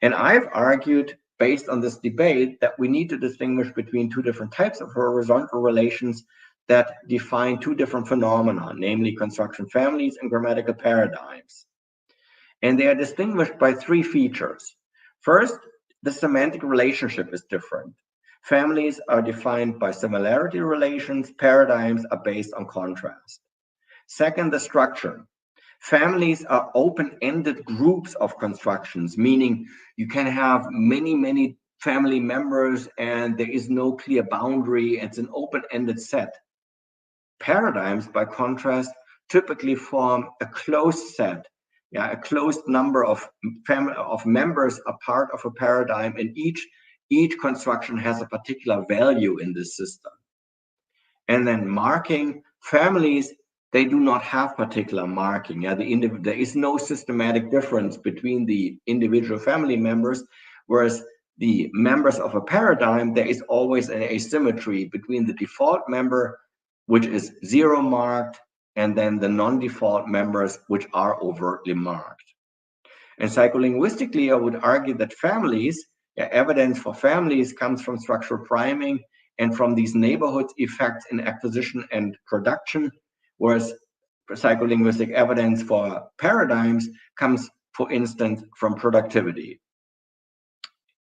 And I've argued, based on this debate, that we need to distinguish between two different types of horizontal relations that define two different phenomena, namely construction families and grammatical paradigms. And they are distinguished by three features. First, the semantic relationship is different. Families are defined by similarity relations, paradigms are based on contrast. Second, the structure. Families are open-ended groups of constructions, meaning you can have many family members and there is no clear boundary. It's an open-ended set. Paradigms, by contrast, typically form a closed set. A closed number of members are part of a paradigm, and each construction has a particular value in this system. And then marking, families, they do not have particular marking. There is no systematic difference between the individual family members, whereas the members of a paradigm, there is always an asymmetry between the default member, which is 0 marked, and then the non-default members, which are overtly marked. And psycholinguistically, I would argue that families, evidence for families comes from structural priming and from these neighborhood effects in acquisition and production, whereas psycholinguistic evidence for paradigms comes, for instance, from productivity.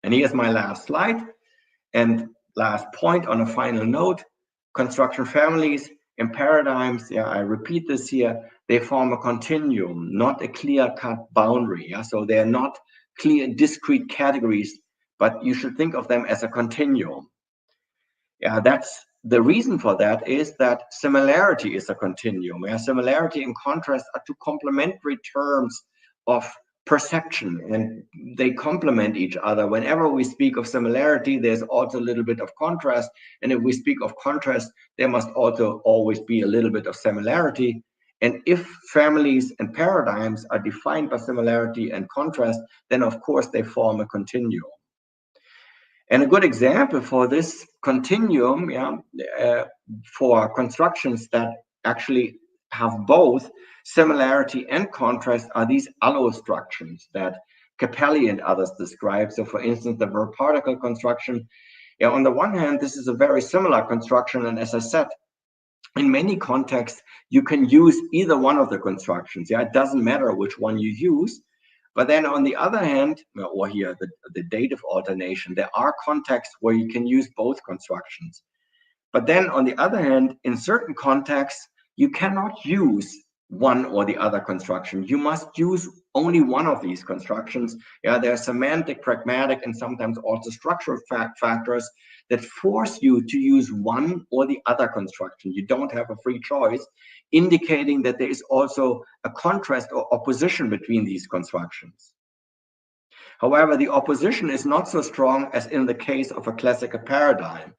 And here's my last slide and last point on a final note. Construction families and paradigms, I repeat this here, they form a continuum, not a clear-cut boundary. So they're not clear, discrete categories, but you should think of them as a continuum. That's the reason for that is that similarity is a continuum. Similarity and contrast are two complementary terms of perception, and they complement each other. Whenever we speak of similarity, there's also a little bit of contrast, and if we speak of contrast, there must also always be a little bit of similarity. And if families and paradigms are defined by similarity and contrast, then of course they form a continuum. And a good example for this continuum, for constructions that actually have both similarity and contrast, are these allostructions that Capelli and others describe. So for instance, the verb particle construction, on the one hand, this is a very similar construction. And as I said, in many contexts, you can use either one of the constructions. It doesn't matter which one you use. But then on the other hand, or here, the dative alternation, there are contexts where you can use both constructions. But then on the other hand, in certain contexts, you cannot use one or the other construction. You must use only one of these constructions. There are semantic, pragmatic, and sometimes also structural factors that force you to use one or the other construction. You don't have a free choice, indicating that there is also a contrast or opposition between these constructions. However, the opposition is not so strong as in the case of a classical paradigm.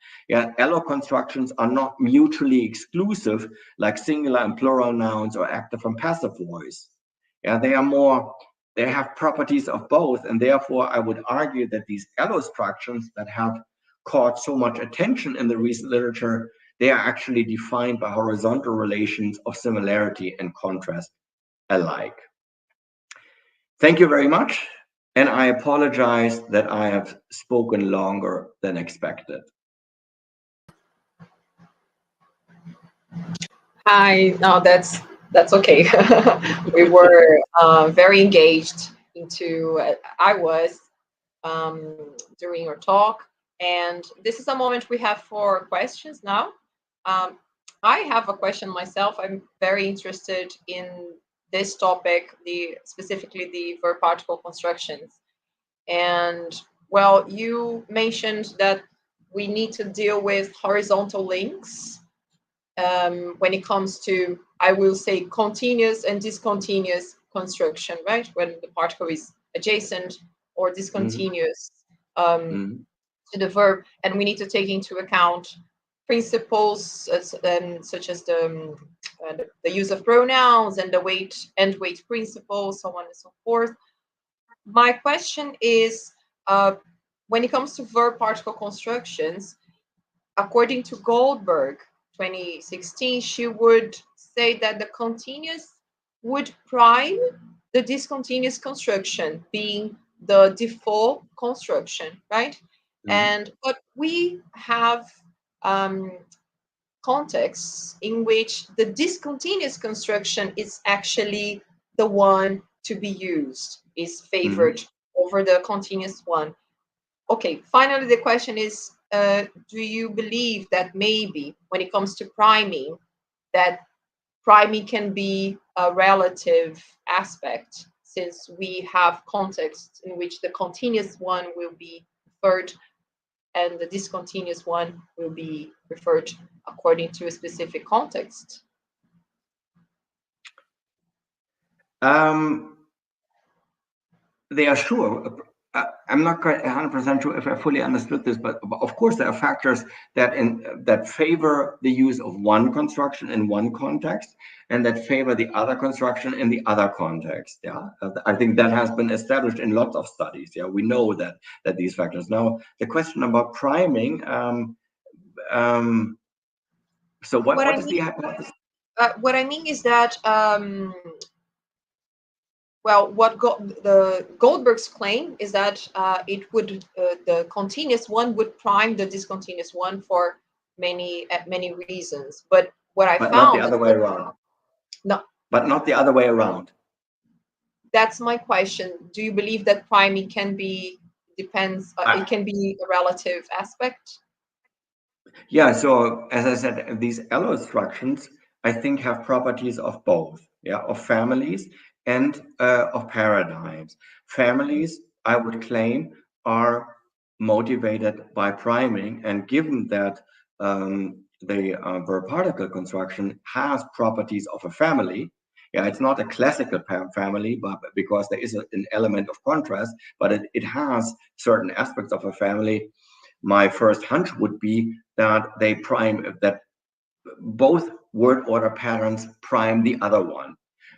Allo constructions are not mutually exclusive like singular and plural nouns or active and passive voice. They have properties of both, and therefore I would argue that these allostructions that have caught so much attention in the recent literature, they are actually defined by horizontal relations of similarity and contrast alike. Thank you very much. And I apologize that I have spoken longer than expected. Hi, no, that's okay. We were very engaged into, I was during your talk, and this is a moment we have for questions now. I have a question myself. I'm very interested in this topic, specifically the verb particle constructions. And well, you mentioned that we need to deal with horizontal links when it comes to, I will say, continuous and discontinuous construction, right? When the particle is adjacent or discontinuous to the verb, and we need to take into account principles such as the the use of pronouns and the weight and weight principle, so on and so forth. My question is, when it comes to verb particle constructions, according to Goldberg, 2016, she would say that the continuous would prime the discontinuous construction, being the default construction, right? But we have contexts in which the discontinuous construction is actually the one to be used, is favored over the continuous one. Okay, finally, the question is, do you believe that maybe when it comes to priming, that priming can be a relative aspect, since we have contexts in which the continuous one will be referred and the discontinuous one will be referred according to a specific context? They are sure. I'm not quite 100% sure if I fully understood this, but of course there are factors that favor the use of one construction in one context and that favor the other construction in the other context. Yeah, I think that has been established in lots of studies. Yeah, we know that these factors. Now, the question about priming. So what is the hypothesis? What I mean is that. Well, what the Goldberg's claim is that it would the continuous one would prime the discontinuous one for many reasons. But what I found, not the other way around. No, but not the other way around. That's my question. Do you believe that priming can be depends? It can be a relative aspect. Yeah. So as I said, these allostructions I think have properties of both. Yeah, of families and of paradigms. Families, I would claim, are motivated by priming, and given that the verb particle construction has properties of a family, yeah, it's not a classical family, but because there is an element of contrast, but it has certain aspects of a family. My first hunch would be that that both word order patterns prime the other one.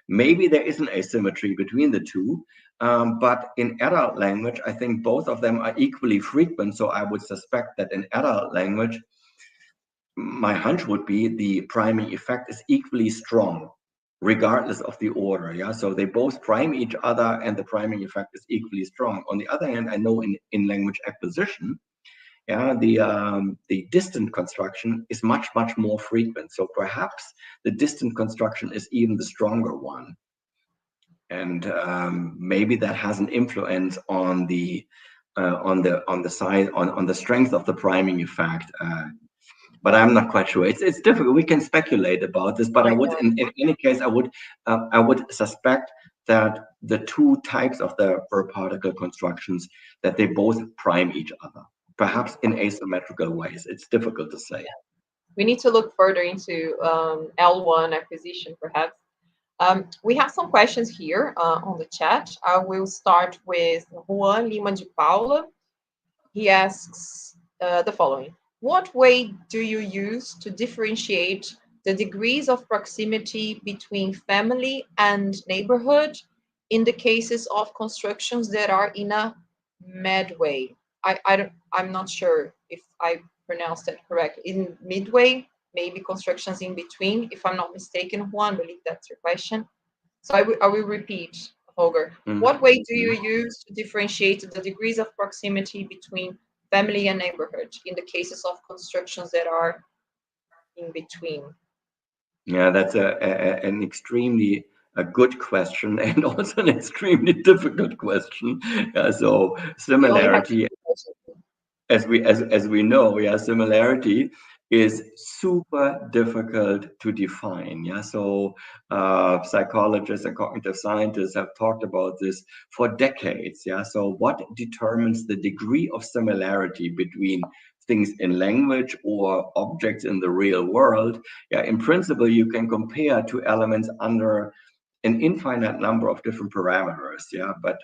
Maybe there is an asymmetry between the two, but in adult language, I think both of them are equally frequent. So I would suspect that in adult language, my hunch would be the priming effect is equally strong, regardless of the order. Yeah, so they both prime each other, and the priming effect is equally strong. On the other hand, I know in language acquisition, yeah, the distant construction is much more frequent. So perhaps the distant construction is even the stronger one, and maybe that has an influence on the strength of the priming effect. But I'm not quite sure. It's difficult. We can speculate about this, but I would, in any case, I would suspect that the two types of the verb particle constructions, that they both prime each other, perhaps in asymmetrical ways. It's difficult to say. We need to look further into L1 acquisition, perhaps. We have some questions here on the chat. I will start with Juan Lima de Paula. He asks the following. What way do you use to differentiate the degrees of proximity between family and neighborhood in the cases of constructions that are in a midway? I'm not sure if I pronounced that correctly. In midway, maybe constructions in between, if I'm not mistaken. Juan, I believe that's your question. So I will repeat, Holger. What way do you use to differentiate the degrees of proximity between family and neighborhood in the cases of constructions that are in between? Yeah, that's an extremely good question, and also an extremely difficult question. So similarity, as we know, yeah, similarity is super difficult to define. Yeah, so psychologists and cognitive scientists have talked about this for decades. Yeah, so what determines the degree of similarity between things in language or objects in the real world? Yeah, in principle, you can compare two elements under an infinite number of different parameters. Yeah, but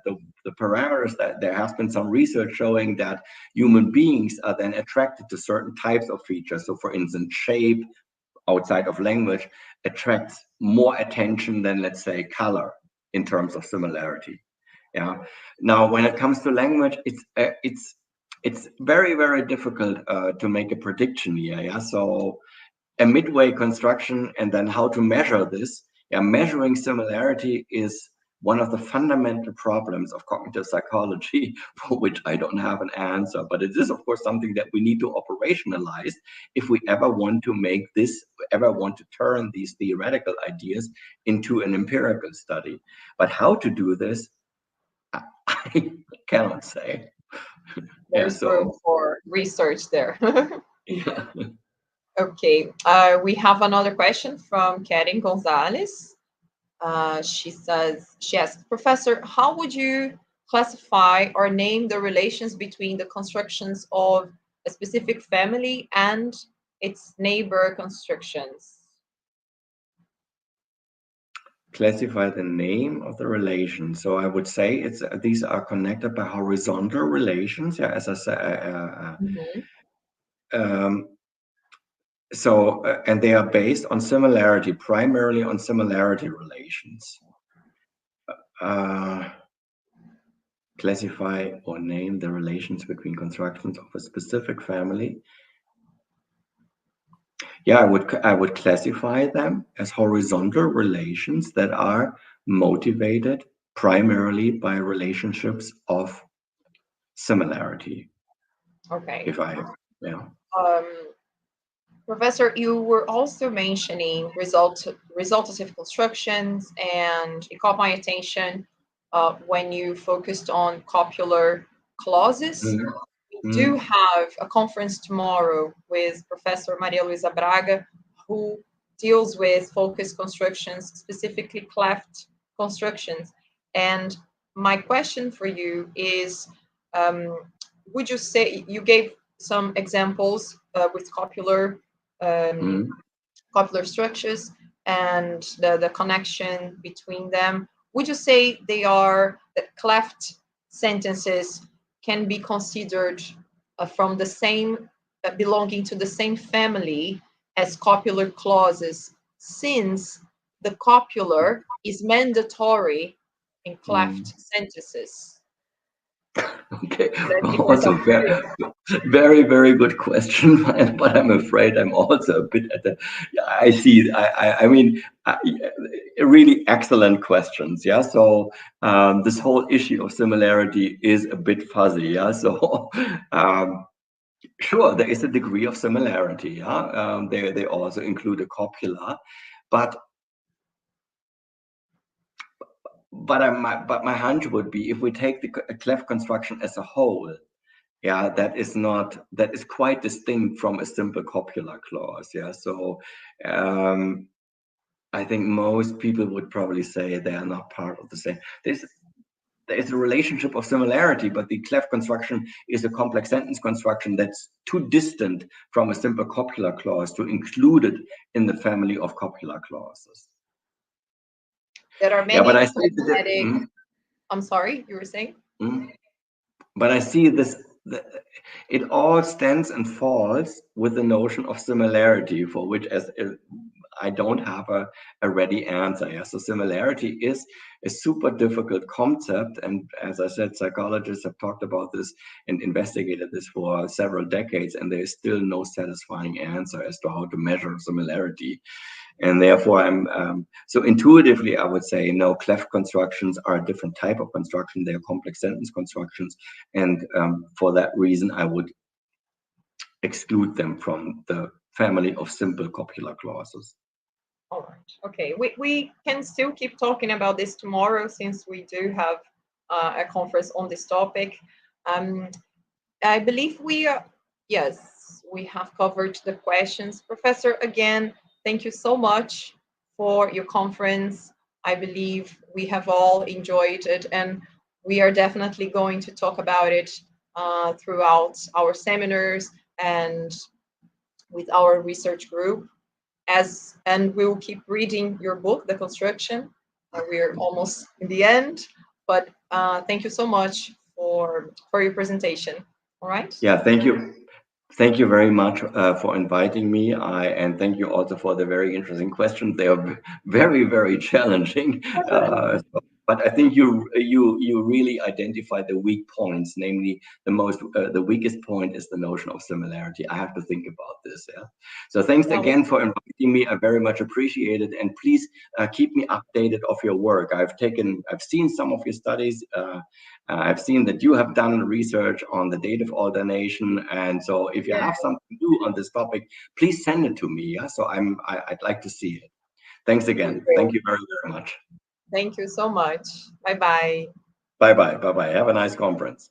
the parameters, that there has been some research showing that human beings are then attracted to certain types of features. So for instance, shape outside of language, attracts more attention than, let's say, color in terms of similarity. Yeah. Now, when it comes to language, it's very, very difficult to make a prediction here. Yeah. So a midway construction and then how to measure this. Yeah, measuring similarity is one of the fundamental problems of cognitive psychology, for which I don't have an answer. But it is, of course, something that we need to operationalize if we ever want to make this, ever want to turn these theoretical ideas into an empirical study. But how to do this, I cannot say. There's room for research there. Yeah. Okay, we have another question from Karen Gonzalez. She asks, Professor, how would you classify or name the relations between the constructions of a specific family and its neighbor constructions? Classify the name of the relation. So I would say these are connected by horizontal relations. Yeah, as I said. And they are based on similarity, primarily on similarity relations. Classify or name the relations between constructions of a specific family. Yeah, I would classify them as horizontal relations that are motivated primarily by relationships of similarity. Okay. Yeah. Professor, you were also mentioning resultative constructions, and it caught my attention when you focused on copular clauses. We do have a conference tomorrow with Professor Maria Luisa Braga, who deals with focus constructions, specifically cleft constructions. And my question for you is, would you say, you gave some examples with copular structures and the connection between them. Would you say that cleft sentences can be considered from the same, belonging to the same family as copular clauses, since the copular is mandatory in cleft sentences? Okay, also very, very good question, but I'm afraid I'm also a bit at the, I mean, really excellent questions. Yeah, so this whole issue of similarity is a bit fuzzy. Yeah, so sure, there is a degree of similarity. Yeah, they also include a copula, but my hunch would be, if we take the cleft construction as a whole, yeah, that is quite distinct from a simple copular clause. Yeah, so I think most people would probably say they are not part of the same. There is a relationship of similarity, but the cleft construction is a complex sentence construction that's too distant from a simple copular clause to include it in the family of copular clauses. There are many. Yeah, but I see I'm sorry, you were saying? But I see this, it all stands and falls with the notion of similarity, for which I don't have a ready answer. Yeah? So similarity is a super difficult concept. And as I said, psychologists have talked about this and investigated this for several decades, and there is still no satisfying answer as to how to measure similarity. And therefore, so intuitively, I would say, no, cleft constructions are a different type of construction. They are complex sentence constructions. And for that reason, I would exclude them from the family of simple copular clauses. All right. Okay. We can still keep talking about this tomorrow, since we do have a conference on this topic. I believe we have covered the questions. Professor, again, thank you so much for your conference. I believe we have all enjoyed it, and we are definitely going to talk about it throughout our seminars and with our research group. And we will keep reading your book, The Construction. We're almost in the end, but thank you so much for your presentation. All right. Yeah, thank you. Thank you very much for inviting me. And thank you also for the very interesting questions. They are very, very challenging. But I think you really identified the weak points, namely the weakest point is the notion of similarity. I have to think about this. Yeah. So thanks again for inviting me. I very much appreciate it. And please keep me updated of your work. I've seen some of your studies. I've seen that you have done research on the dative alternation, and so if you have something new on this topic, please send it to me. Yeah, so I'd like to see it. Thanks again. Thank you very, very much. Thank you so much. Bye bye. Bye bye. Bye bye. Have a nice conference.